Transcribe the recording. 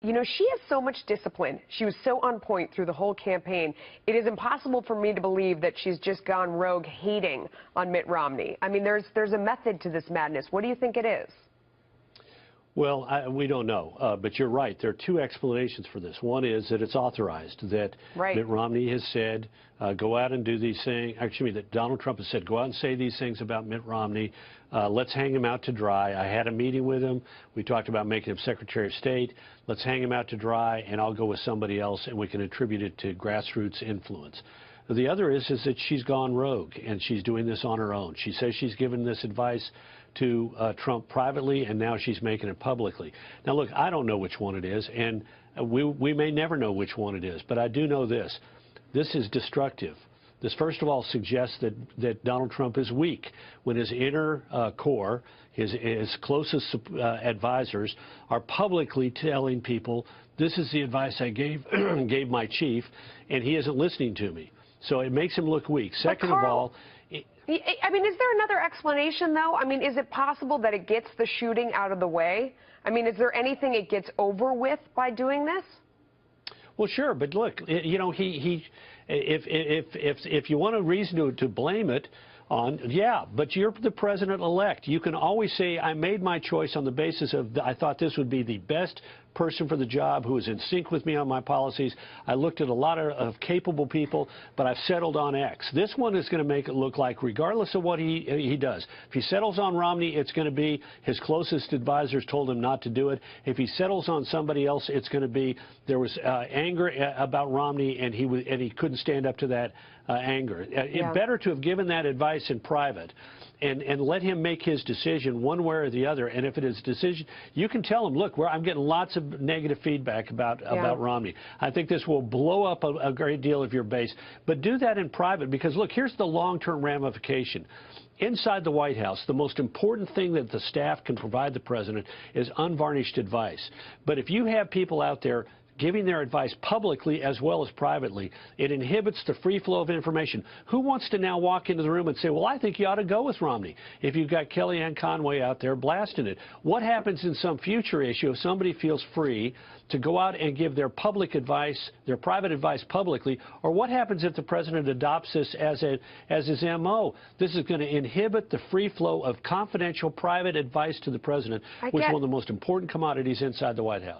You know, she has so much discipline. She was so on point through the whole campaign. It is impossible for me to believe that she's just gone rogue hating on Mitt Romney. I mean, there's a method to this madness. What do you think it is? Well, we don't know, but you're right. There are two explanations for this. One is that it's authorized, that Mitt Romney has said, go out and do these things. Actually, that Donald Trump has said, go out and say these things about Mitt Romney. Let's hang him out to dry. I had a meeting with him. We talked about making him Secretary of State. Let's hang him out to dry, and I'll go with somebody else, and we can attribute it to grassroots influence. The other is that she's gone rogue, and she's doing this on her own. She says she's given this advice to Trump privately, and now she's making it publicly. Now, look, I don't know which one it is, and we may never know which one it is, but I do know this. This is destructive. This, first of all, suggests that Donald Trump is weak when his inner core, his closest advisors, are publicly telling people, this is the advice I gave my chief, and he isn't listening to me. So it makes him look weak. Second of all, I mean, is there another explanation, though? I memean, is it possible that it gets the shooting out of the way? I mean, is there anything it gets over with by doing this? Well, sure, but look, you know, if you want a reason to blame it on, yeah, but you're the president-elect. You can always say, I made my choice on the basis of, I thought this would be the best person for the job, who is in sync with me on my policies. I looked at a lot of capable people, but I've settled on X. This one is going to make it look like, regardless of what he does, if he settles on Romney, it's going to be his closest advisors told him not to do it. If he settles on somebody else, it's going to be there was anger about Romney, and he couldn't stand up to that anger. It's better to have given that advice in private and let him make his decision one way or the other. And if it is a decision, you can tell him, look, I'm getting lots of negative feedback about Romney. I think this will blow up a great deal of your base. But do that in private, because, look, here's the long-term ramification. Inside the White House, the most important thing that the staff can provide the president is unvarnished advice. But if you have people out there giving their advice publicly as well as privately, it inhibits the free flow of information. Who wants to now walk into the room and say, well, I think you ought to go with Romney, if you've got Kellyanne Conway out there blasting it? What happens in some future issue if somebody feels free to go out and give their public advice, their private advice publicly? Or what happens if the president adopts this as his M.O.? This is going to inhibit the free flow of confidential private advice to the president, which is one of the most important commodities inside the White House.